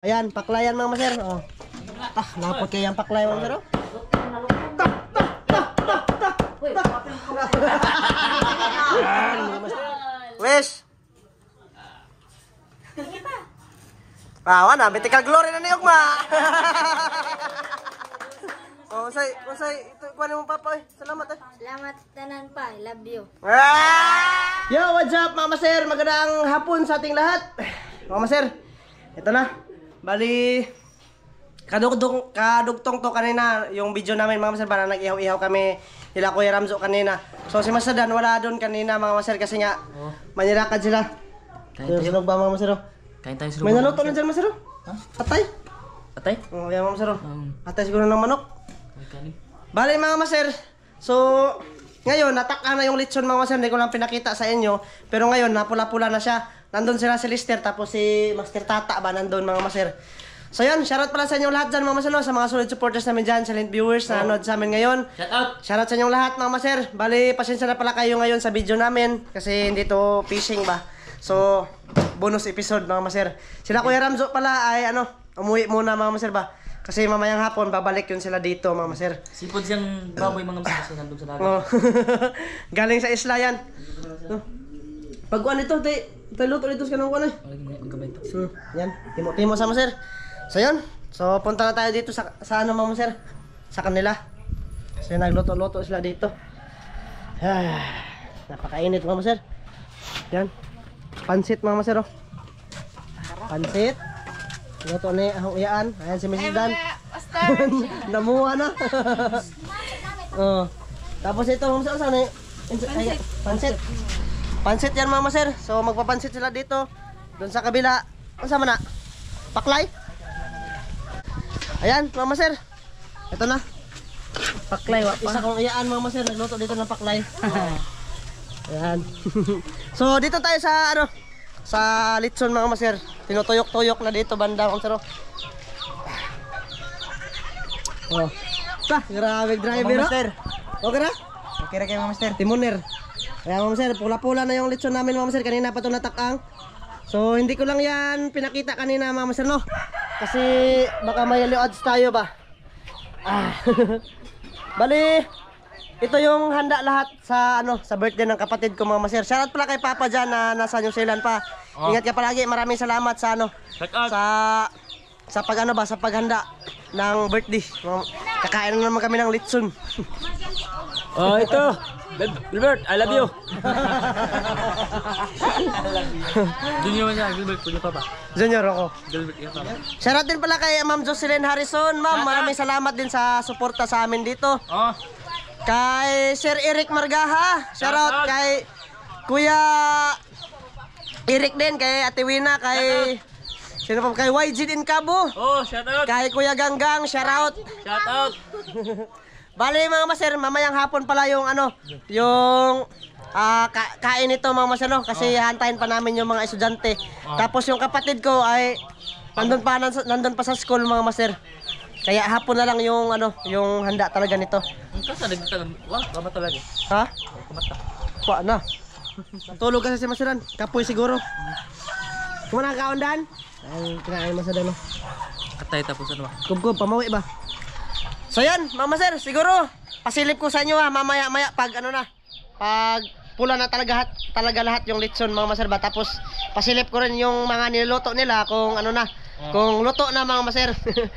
Ayan, paklayan mga maser. Oh. Napot kayo yung paklay mga maser. Wish. Bawa na, bitikal glory na niyog ma. Oh, usay, ito kunin mo papa eh. Salamat eh. Salamat tanan pa. I love you. Yo, what's up mga maser? Magandang hapon sa ating lahat. Mga maser, ito na. Bali, kadugtong to kanina yung video namin mga maser, para nag-ihaw-ihaw kami nila Kuya Ramzo kanina. So si Masadan wala doon kanina mga maser kasi nga manilakad sila. Kain tayo. Ba mga maser? Kain tayo sa May naluto na dyan maser? Ha? Atay? Atay? Oo, yan mga maser. Atay siguro ng manok. Kanin. Bali mga maser, so ngayon nataka na yung lechon mga maser, hindi ko lang pinakita sa inyo. Pero ngayon napula-pula na siya. Nandun sila si Lister, tapos si Master Tata ba nandun mga maser. So yun, shoutout pala sa inyong lahat dyan mga maser, no? Sa mga solid supporters namin dyan, silent viewers na nanood sa amin ngayon. Shoutout sa inyong lahat mga maser. Bali, pasensya na pala kayo ngayon sa video namin kasi hindi to fishing ba. So, bonus episode mga maser. Sila Kuya Ramzo pala ay umuwi muna mga maser ba. Kasi mamayang hapon, babalik yun sila dito mga maser. Sipod siyang baboy mga maser kasi nandun sa dagat. Oh. Galing sa isla yan. Pag kuhan ito, tayo luto dito sa kanong kuhan eh. Magkabay ito. Yan, timo sa maser. So yun, so punta na tayo dito sa mga maser. Sa kanila. So nagluto-luto sila dito. Napakainit mga maser. Yan. Pansit mga maser oh. Pansit. Luto ni ahong iyaan. Ayan si Mrs. Dan. Namuha na. Oh. Tapos ito mga maser, saan pansit. Pansit yan mga maser. So magpapansit sila dito. Doon sa kabila. Ano sama na? Paklay. Ayan mga maser. Ito na. Paklay. Isa kong iyaan mga maser. Nagluto dito ng paklay. Ayan. So dito tayo sa sa litson mga maser. Tinutuyok-tuyok na dito banda mga maser. Oh. Grabe driver Master. Okay na? Okay ra kayo mga master. Timoner. Kaya mga maser, pula-pula na yung litson namin mga maser. Kanina pa ito natakang. So hindi ko lang yan pinakita kanina mga maser no. Kasi baka may odds tayo ba. Bali, ito yung handa lahat sa sa birthday ng kapatid ko mga maser. Shoutout pala kay Papa dyan na nasa New Zealand pa. Ingat ka palagi. Maraming salamat sa sa paghanda ng birthday. Kakain na naman kami ng litson. Oh, ito. Gilbert, I love you. Junior mo siya, Gilbert, punya pa ba? Junior ako. Gilbert, yan pa ba? Shoutout din pala kay Ma'am Jocelyn Harrison. Ma'am, maraming salamat din sa suporta sa amin dito. Oh. Kay Sir Eric Margaha. Shoutout kay Kuya Eric din, kay Ate Wina, kay sino pa, kay YG din Cabo. Oh, shout out. Kay Kuya Ganggang, shoutout. Shout out. Bali mga maser, mamayang hapon pala yung yung kain ito mga maser no, kasi hantayin pa namin yung mga estudyante. Tapos yung kapatid ko ay nandun pa sa school mga maser. Kaya hapon na lang yung yung handa talaga nito. Ang kasa nagtagan. Wah, baba talaga. Ha? Kumata. Kuha na. Tulog kasi si Masiran. Kapoy siguro. Kumana ka kaundan? Ay, kinain mo sa dalo. Atay tapos ano ba? Kubkub, pamawi ba? So yan, Mama Sir, siguro pasilip ko sa inyo mamaya-maya pag pag pula na talaga lahat yung litson mga maser ba. Tapos pasilip ko rin yung mga niluto nila kung kung luto na mga maser.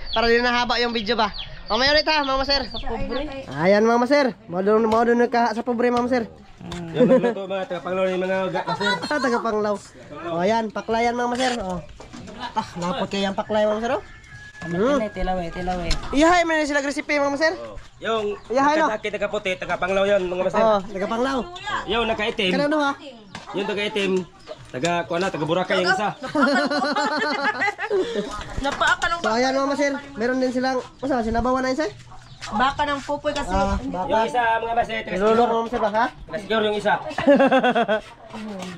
Para din nahaba yung video ba. Mamaya ulit ha, mga maser. Ayan mga maser, modo ka sa pobre mga maser. Yung nagluto mga tagapanglaw ni mga maser. Tagapanglaw. O ayan, paklayan mga maser. O. Napot kayo yung paklay mga maser. Tilawe. Iyahay mo na sila recipe mga maser. Yung Iyahay no. tagaputi, tagapanglaw yun mga maser. Oh, tagapanglaw. Yung nakaitim, Kanano ha? yung tagaitim, taga Boracay yung isa. Napaka ng So ayan mga maser, meron din silang sinabawan na isa. baka ng pupoy kasi. Yung Baka. isa mga maser, Nilulok mga maser ba ha? taga-siguro yung isa.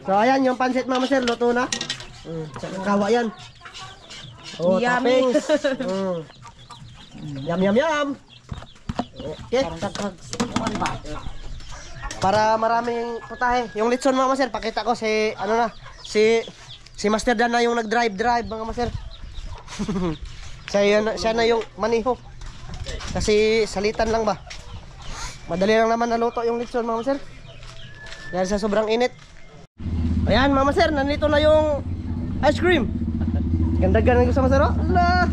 So ayan yung pansit mga maser, luto na. Sa kawa yan. Oh, Yummy. toppings. Yum. Okay. Para maraming putahe. Yung litson mga maser, pakita ko si si Master Dan na yung nag-drive mga maser. Siya na yung maniho. Kasi salitan lang ba. Madali lang naman naluto yung lechon mga master. Dahil sa sobrang init. Ayan mga master, nandito na yung ice cream. Ganda-ganda ko sa master. Allah.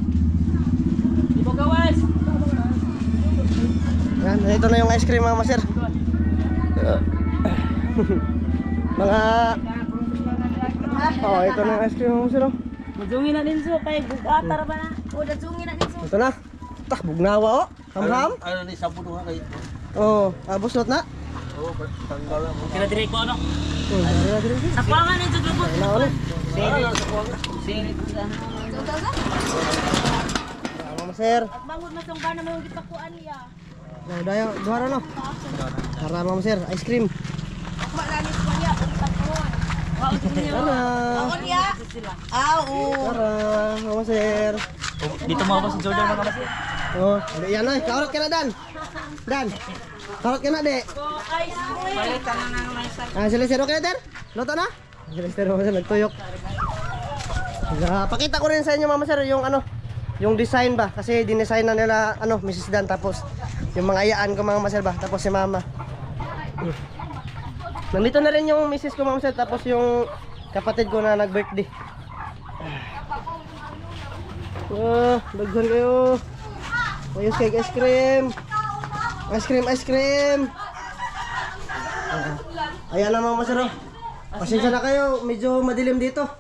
Ibo gawas. Ayan, nandito na yung ice cream mga master. Mga ito na yung ice cream mga master. Madzungi na din so kay bugatar ba na? O dadzungi na din so. Ito na. Bugnawa Hamham. Ano ni sabon nga kay. Busot na. Tanggal mo. Kira dire ko ano? Sa kuwangan ni jud lubot. Mga master. Bangon na tong bana may gitakuan niya. Dayo, duhara no. Tara mga master, ice cream. Wa na ni kuya pagkakuan. Wa niya. Tara. Niya. Tara, mga master. Dito mo ako si Jordan mga kasi. Yan na, kaurot ka na Dan. Dan. Kaurot ka na de. Palitan na nang may sa. Silisero ka na Dan? Luto na? Silisero mga master, nagtuyok. Pakita ko rin sa inyo mga master yung yung design ba, kasi dinesign na nila Mrs. Dan, tapos yung mga ayaan ko mga master ba, tapos si mama. Nandito na rin yung Mrs. ko mga master, tapos yung kapatid ko na nag-birthday. Daghan kayo. Ayos cake, ice cream. Ice cream. Ayan na mga master. Pasensya na kayo, medyo madilim dito.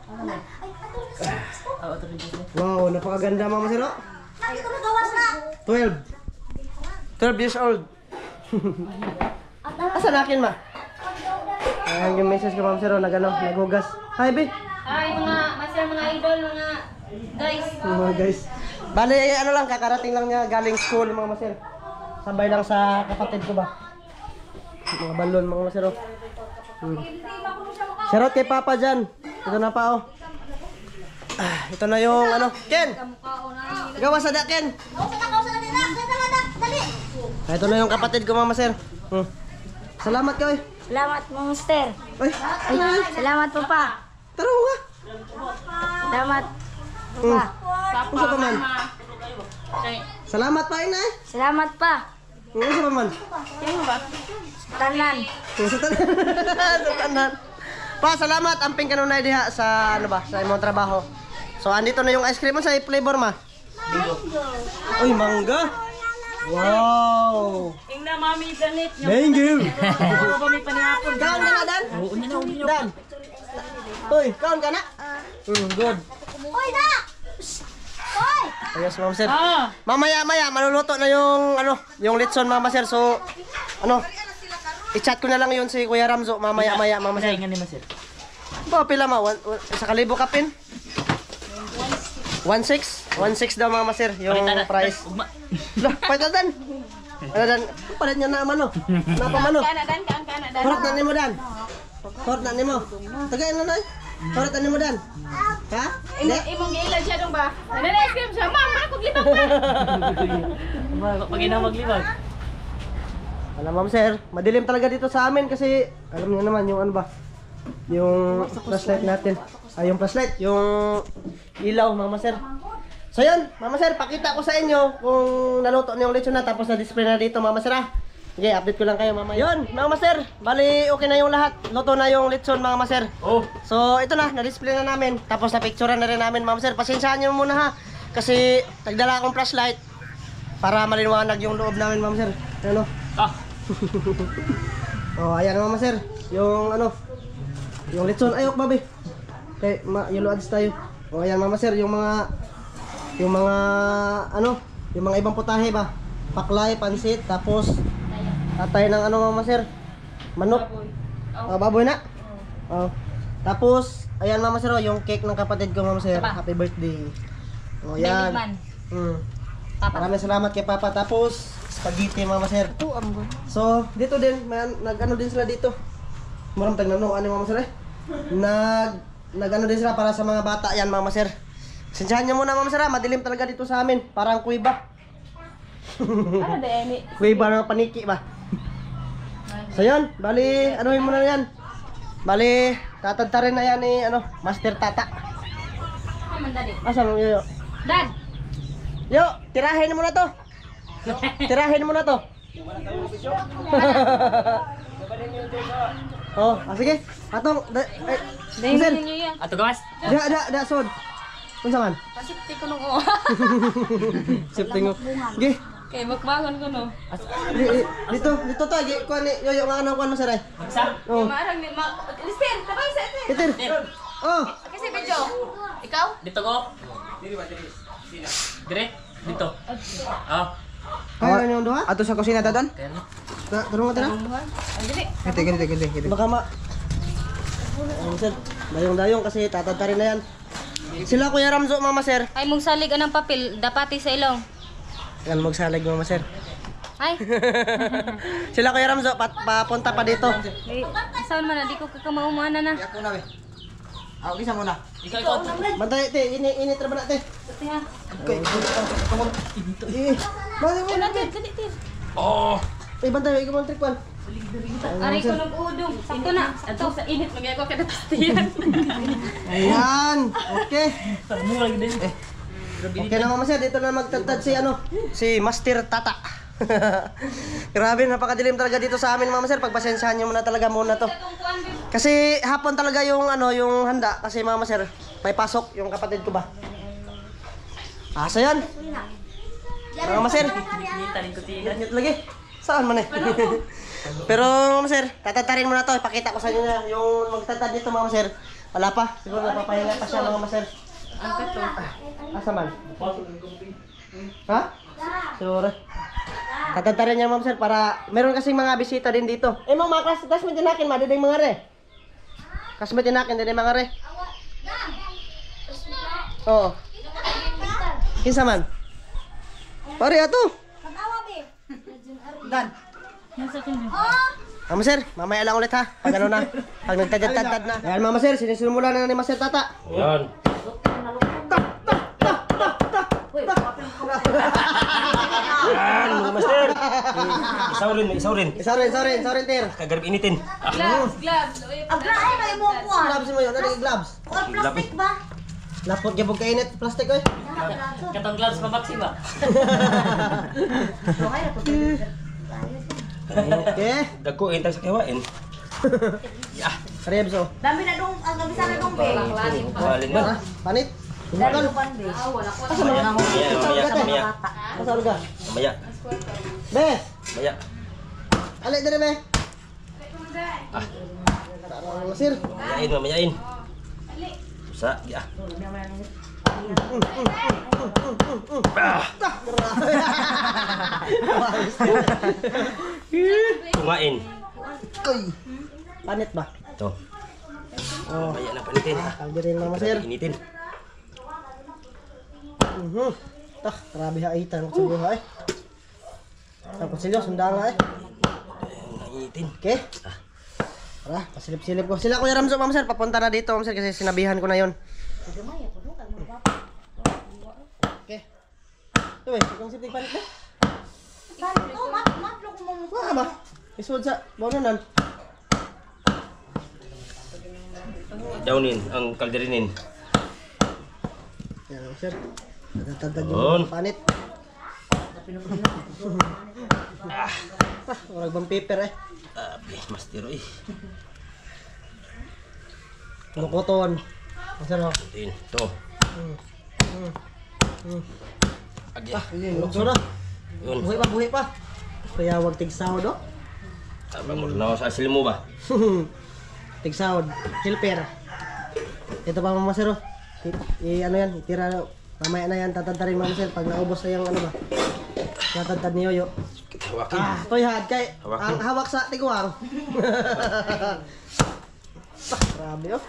Wow, napakaganda mga masiro. 12 years old. Asan akin ma? Ayan yung message ko mga masiro, naghugas. Hi be. Ay mga idol, mga guys. Mga guys. Bale, lang, kakarating lang niya galing school mga masiro. Sabay lang sa kapatid ko ba. Mga balon mga masiro. Shoutout kay Papa dyan. Ito na pa ito na yung Ken! Gawa sa da, Ken! Ito na yung kapatid ko, mama sir. Salamat ka, Salamat monster. Ay, Salamat papa. tara mo nga. Salamat papa. Usa pa man. Salamat pa, ina Salamat pa. Usa pa man. Tanan. Sa tanan. Sa tanan. Pa, salamat. Amping kanunay diha sa sa imong trabaho. So, andito na yung ice cream mo sa flavor ma. Mango. Uy, mangga. Wow. Ingna mami ganit. Mango. Ako ba may panihapon? Kaon ka na, Dan? Dan. Uy, kaon ka na? Good. Oy na. Oy. Ayos, ma'am sir. Mamaya, maluluto na yung yung litson, mama sir. So, i-chat ko na lang yun si Kuya Ramzo mamaya, mama sir. Ingan ni Masir. Ba, pila ma? 1,000 kapin? 1,600 daw mga sir, yung price. Lah, palitan. Dan, palit niya na mano. Napa mano? Kanadan. Korot na nimo Dan. Korot na nimo. Tagay na nay. Korot na nimo Dan. Ha? Imong giilan siya dong ba? Nanay ice cream siya. Mama, ako gitang Pag ina maglibag. Alam ma'am sir, madilim talaga dito sa amin kasi alam niyo naman yung yung flashlight natin. Yung flashlight, yung ilaw, mama sir. So yun, mama sir, pakita ko sa inyo kung naluto na yung lechon na tapos na-display na dito, mama sir. Okay, update ko lang kayo mama. Yun, mama sir, bali okay na yung lahat. Luto na yung lechon, mama sir. So ito na, na-display na namin. Tapos na-picturean na rin namin, mama sir. Pasensyahan niyo muna ha, kasi nagdala akong flashlight para maliwanag yung loob namin, mama sir. Ano? Ayan mama sir, yung yung lechon, ayok babi. Okay, yellow ads tayo. Ayan mama sir, yung mga yung mga ibang putahe ba? Paklay, pansit, tapos tatay ng mama sir? Manok. Baboy na. Tapos ayan mama sir, yung cake ng kapatid ko mama sir. Happy birthday. Ayan. Maraming salamat kay Papa. Tapos spaghetti mama sir. So, dito din, nag-ano din sila dito. Maram tag nanoan ni mama sir nag-ano din sila para sa mga bata yan mama sir. Sensyahan niyo muna mama sir, madilim talaga dito sa amin, parang kuiba. Kuiba ng paniki ba. So yun, bali, anuhin mo na yan. Bali, tatantarin na yan ni Master Tata. Asa mo yun? Dad. Yo, tirahin mo na to. Tirahin mo na to. Oh, sige. Atong, Hazel. Ato gawas. Da, sod. Unsa man? Pasipti ko nung o. Sipting mo. Gi. Kay bakbangon ko no. Dito to, gi kuan ni yoyo nga ano kuan mo sir. Magsa. Oh. Marang ni Listen, tabay sa ito. Itir. Oh. Kasi video. Ikaw? Dito ko. Dire. Dito. Oh. Kaya niyo duha? Ato sa kusina dadon? Kaya na. Turun mo tara. Dili. Gede. Baka sir, dayong kasi tatatarin na yan. Sila Kuya Ramzo, mama sir. Ay mong salig anang papel, dapati sa ilong. Yan magsalig mama sir. Ay. Sila Kuya Ramzo, papunta pa dito. Ay, saan man na di ko kakamaumana na. Yak muna be. Isa muna. Ikaw. Bantay te, ini trabaho na te. Pati ha. Bantay mo. Natin, dali. Oh. Bantay, ikaw mo trikpan. Aray ko ng udong. Sakto na. Ato sa init magyay ko kada pastiyan. Ayan, okay. Mura din. Okay na mama sir, dito na magtagtad si Master Tata. Grabe, napakadilim talaga dito sa amin mama sir. Pagpasensyahan niyo muna talaga muna to. Kasi hapon talaga yung yung handa kasi mama sir, may pasok yung kapatid ko ba. Asa yan? Mama sir. Init lagi. Saan man eh? Pero mama sir, tatatarin mo na to. Ipakita ko sa inyo na yung magtatad dito mama sir. Wala pa. Siguro napapahinga pa siya mama sir. Asa man? Ha? Siguro. Tatatarin niya mama sir para meron kasing mga bisita din dito. Eh mga classmates mo dinakin, madiday mga re. Classmate dinakin, diday mga re. Oo. Kinsa man? Pare ato. Dan. Mama sir, mamaya lang ulit ha. Pag ano na, pag nagtadad-tad na. Ayan mama sir, sinisimulan na ni Master Tata. Yan. Yan, mga master. Isaw rin. Sorry, tir. Kagarap initin. Gloves. Ay, may mo ko. Gloves mo yun, ano yung gloves? Or plastic ba? Lapot gabog kainit, plastic ko eh. Katong gloves pa maxi ba? Okay. Dagko intay sa kawain. Ribs oh. Dami na dong, ang gabi sana dong be. Walin ba? Panit. Dami lupan be. Asa man? Mamaya. Asa ulo Mamaya. Be, Mamaya. alay dire be. Ah, Masir. mamayain. Sa, ya. Kumain. Panit ba? Ito. Mamaya na panitin. Kaldirin mama sir. Initin. Grabe ha itan sa buhay. Tapos sila sunda nga eh. Initin. Okay. Tara, pasilip-silip ko. Sila Kuya Ramzo, ma'am sir, papunta na dito, ma'am sir, kasi sinabihan ko na yon. Okay. Ito eh, kung sipig panit na. Oh, matlo ko mo. Wala ka ba? Isod sa bonanan. Downin, ang kalderinin. Yan, ma'am sir. Natatagdag Yun. yung panit. Wala bang paper eh. Master eh. Lukoton. Ma'am sir, oh. Initin. Ito. Agya. Lukso na. Yun. Buhay pa. Kaya wag tigsahod, oh. Tama mo na sa asil mo ba? Tigsahod. Silper. Ito pa mama sir, oh. Ano yan, itira. Mamaya na yan, tatantarin mama sir. Pag naubos na yung ano ba. Tatantad ni Yoyo. Hawakin. Toy had kay Hawakin. ang hawak sa tiguang. Grabe, oh.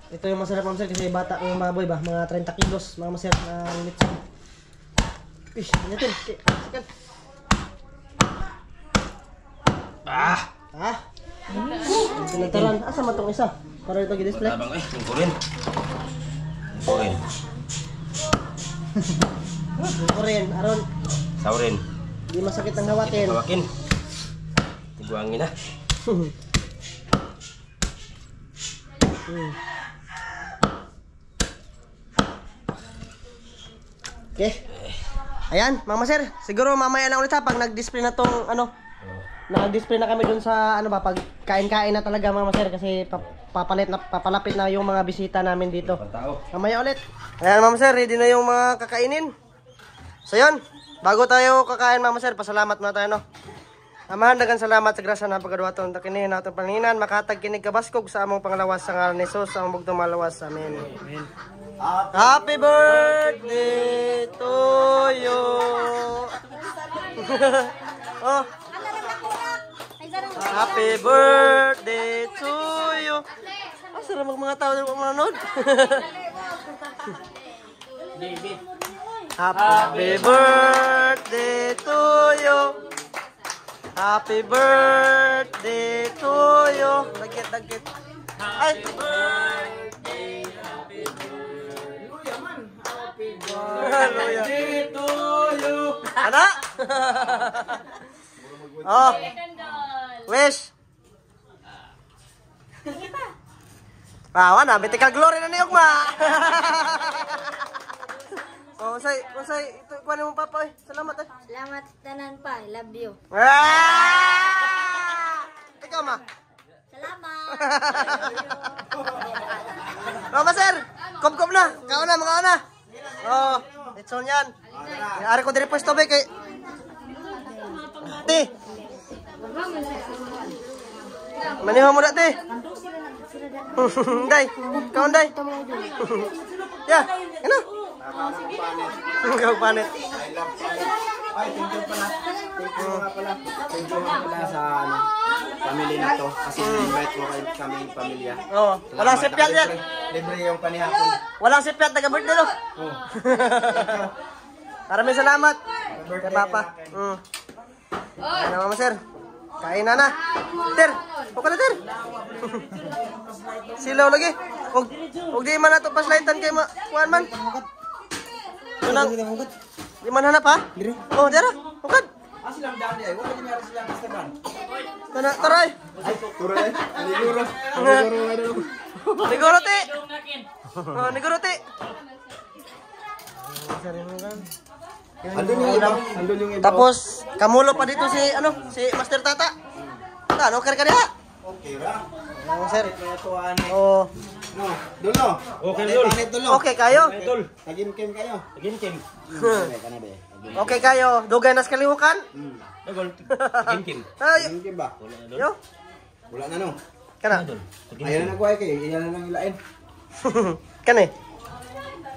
Ito yung masarap mama sir kasi bata yung baboy ba, mga 30 kilos mga masarap na litson. Fish, natin. Sikat. Pinataran. Asa man tong isa? Para ito gi-display. Tabang eh, yung kurin. Kurin. Korean, aron Saurin. di masakit ang hawakin. Hawakin. Tiguangin na. Okay. Ayan, mga sir. Siguro mamaya na ulit ha pag nag-display na tong ano. Nag-display na kami dun sa ano ba pag kain-kain na talaga mga sir kasi papalapit na yung mga bisita namin dito. Mamaya ulit. Ayan mga sir, ready na yung mga kakainin. So yun, bago tayo kakain mga sir, pasalamat muna tayo no. Amahan dagan salamat sa grasya na pagkadwaton takinin naton panginan makatag kinig kabaskog sa among panglawas sa ngalan ni Jesus sa among bugtong malawas. Amen. Amen. Happy birthday to you. Oh. Happy birthday to you. Sarap mga tao na manonood. Happy birthday to you. Happy birthday to you. Dagit. Ay. Happy birthday to you. Ana? Oh. Wish. Bawa na, bitikal glory na niyog ma. Oh, say, ito kuha mo papa eh. Salamat eh. Salamat tanan pa. I love you. Ikaw ma. Salamat. Mama sir, kom na. Kao na, mga ana. Oh, litson yan. Ari ko diri pwesto be kay Ti. Maniho mo dati. Day, kaon day. Ya, ano? Ikaw panet. Ay, thank you pala. Thank you nga pala sa ano, family na to. Kasi invite mo kayo kaming pamilya. Oh, walang sipyat yan. Libre yung panihapon. Walang sipyat, taga-birthday no? Maraming salamat. Kay Papa. Ano mama sir? Kain na. Ter, okay na ter. Silaw lagi. Huwag di man na ito paslaitan kay kuhan man. Unang, di man hanap ha? Oh, dera. Hukad. Silang daan di ay. Wala din meron silang Instagram. Taray. Ay, turay. Niguro. Niguro ti. Oh, niguro ti. Andun yung iba. Andun yung iba. Tapos, kamulo pa dito si Master Tata. Ano, okay ka diha? Okay ra. Ano, sir? Kaya tuwan. Oh. No, dulo. Okay, Dol. Okay kayo? Idol. Tagim-kim kayo. Kim. Kana be. Okay kayo? Dugay nas kalihukan? Dagol. Kim. Ay, Tagim ba? yo. Wala na no. Kana. Ayan na nagkuhay kayo. Iyan na lang ilain. Kani.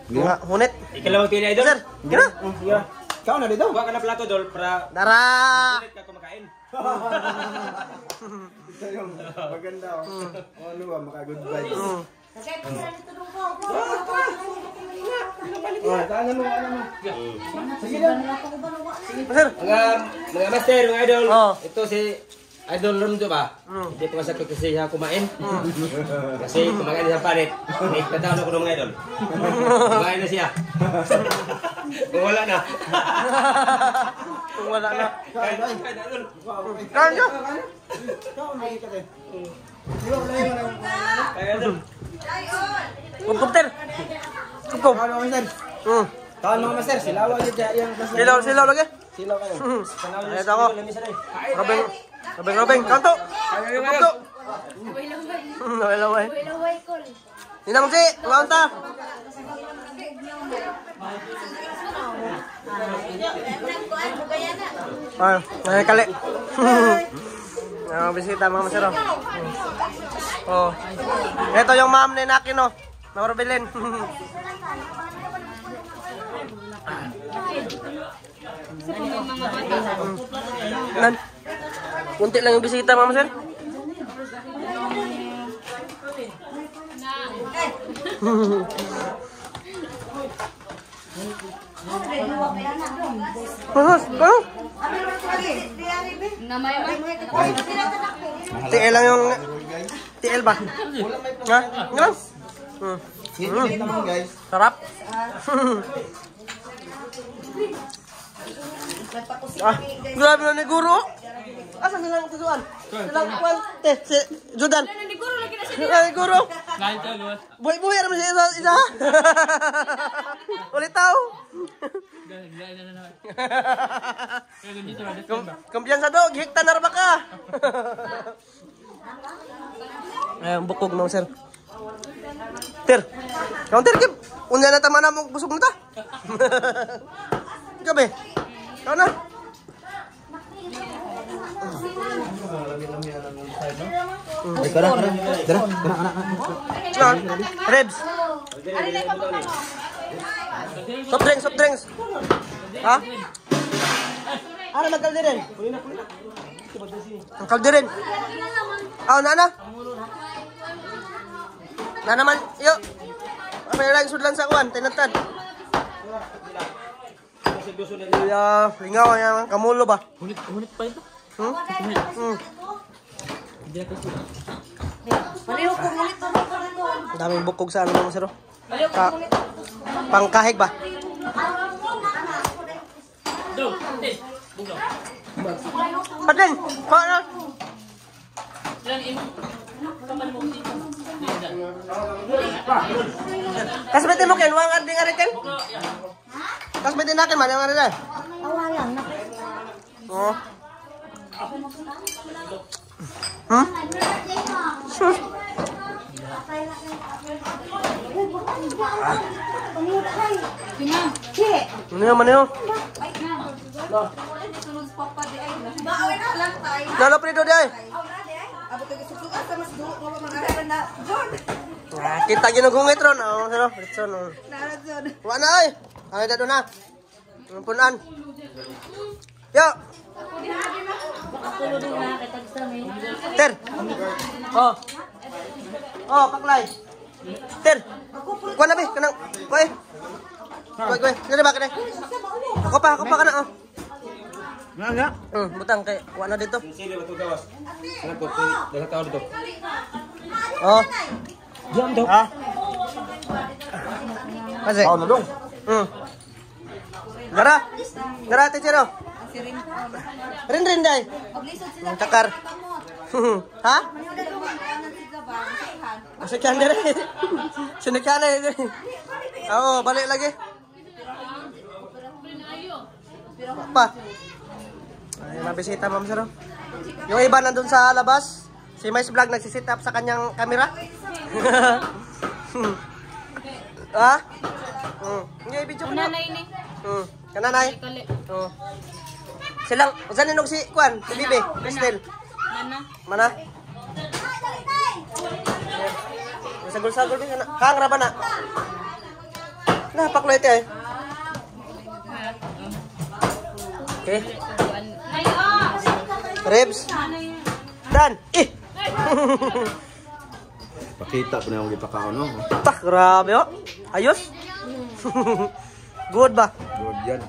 Mga hunit. Ikalawang pili, Idol. Sir, kana. Yeah. Ikaw na dito. Kuha ka na plato, Dol, para Dara. ulit ka kumakain. Ito yung maganda oh. Ano ba, maka-good vibes. Oh, tahan mo. Sige lang. Sir. Mga master, mga idol. Oh. Ito si Idol Rondo ba? Hindi pa masakit kasi siya kumain. Kasi kumakain sa palit. May katawag ako ng mga idol. Kumain na siya. Kung wala na. Kung wala na. Kain idol. Kain nyo. Kain idol. Kumkumter. Kumkum. Ano mga master? Tahan mga master, silawan yun yung master. Silaw lagi. Silaw kayo. Ayos ako. Robeng. Kanto. Kanto. Laway. Ninang si, tumaon ta. Ay, kali. Bisita mga masero. Oh. Ito yung ma'am ni Nakin, no. Ma'am Robelin. Kunti lang yung bisita, ma'am sir. TL lang yung TL ba? Ha? Nga? Hindi naman guys. Sarap. Grabe na ni Guru. Asan silang tutuan? Silang kwante si Judan. Nandikuro lagi na siya. Ay, guro. Kahit ka, boss. Buhay-buhay naman siya isa. Ulit tao. Gaya na naman. Kaya ganito na, Kumpiyansa daw, gihikta na ba ka? Ayun, bukog mga sir. Ter, counter kip. Unya na tama na mo busog mo ta. Gabi. Kau na. Rebs. Soft drinks. Ha? Ano magkaldirin? Ang kaldirin. Oh, nana. Na naman, yo. May lang sudlan sa kuan, tinatad. Ya, lingaw yang kamulo ba? Unit pa ito. Ang daming bukog sa ano mga sir. Pangkahig ba? Padin, kau na. Kasbetin mo ken, wang ading ariken? Kasbetin nakin man yang ada dah. Awalan na. Oh. Mana yo? Nalo prido day. Nah, kita ginugungit ron. Oh, sino? Ritson. Wa na ay. Ay dado na. Punan. Yo. Ter. Oh. Oh, paklay. Ter. Kuan na be, kanang. Koy. Koy. Dili ba kani? Ako pa kana oh. Nga. Butang kay wa na dito. Sino ba ito gawas? Ano po? Dalang tao dito. Oh. Diyan daw. Ha? Kasi. Tao na dong. Gara teachero. Rin day. Takar. Ha? Sikan dire. Sinikan na. Oo, balik lagi. Pa. Ay, mabisita ma'am sir. Yung iba nandun sa labas. Si Mais Vlog nagsisit up sa kanyang kamera. Ha? Hindi, video ko na. Nanay ni. Kananay. Oh. Silang, saan ninog si Kwan? Si Bibi? Crystal? Nana. Mana? Sagol-sagol din. Kang raba na. Napakloy ito eh. Okay. Ay, ah. Rebs. Dan. Pakita po na yung gipakaon, no? Tak, grabe oh. Ayos. Good ba? Good yan.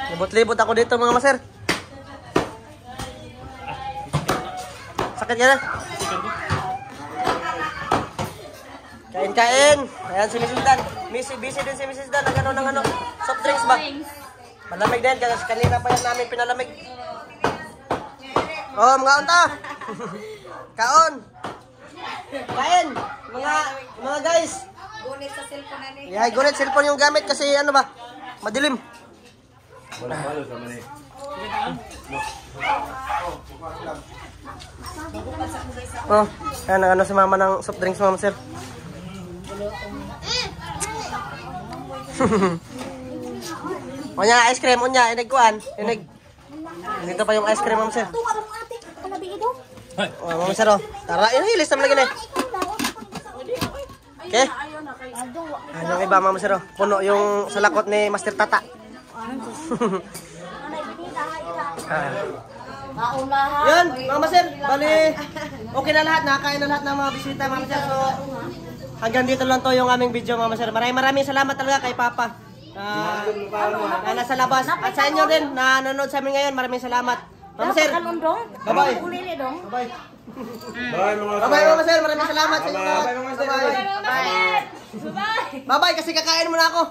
Libot-libot ako dito mga maser. Sakit yan. Kain-kain. Ayan si Mrs. Dan. Busy din si Mrs. Dan. Ng ano. Soft drinks ba? Malamig din. Kasi kanina pa yan namin pinalamig. Oh, mga unta. Kaon. Kain. Mga guys. Gunit sa cellphone na ni. Yeah, gunit cellphone yung gamit kasi ano ba? Madilim. Wala sa mani. Oh, ayan ang ano si mama ng soft drinks mama sir. Onya ice cream onya inigkuan. Dito pa yung ice cream mama sir. Tuwa mo ate. Kanabi ito. Oh, mama sir oh. Tara, inihilis naman lagi na. Okay? Ano iba mama sir oh. Puno yung salakot ni Master Tata. Yan, mama sir. Bali, okay na lahat. Nakakain na lahat ng mga bisita mama sir. So, hanggang dito lang to yung aming video mama sir. Maraming salamat talaga kay Papa. Na nasa labas. At sa inyo din na nanonood sa amin ngayon. Maraming salamat. Mama sir. Bye-bye. Bye-bye. Bye-bye mama sir. Maraming salamat sa inyo. Bye-bye. Bye-bye kasi kakain mo na ako.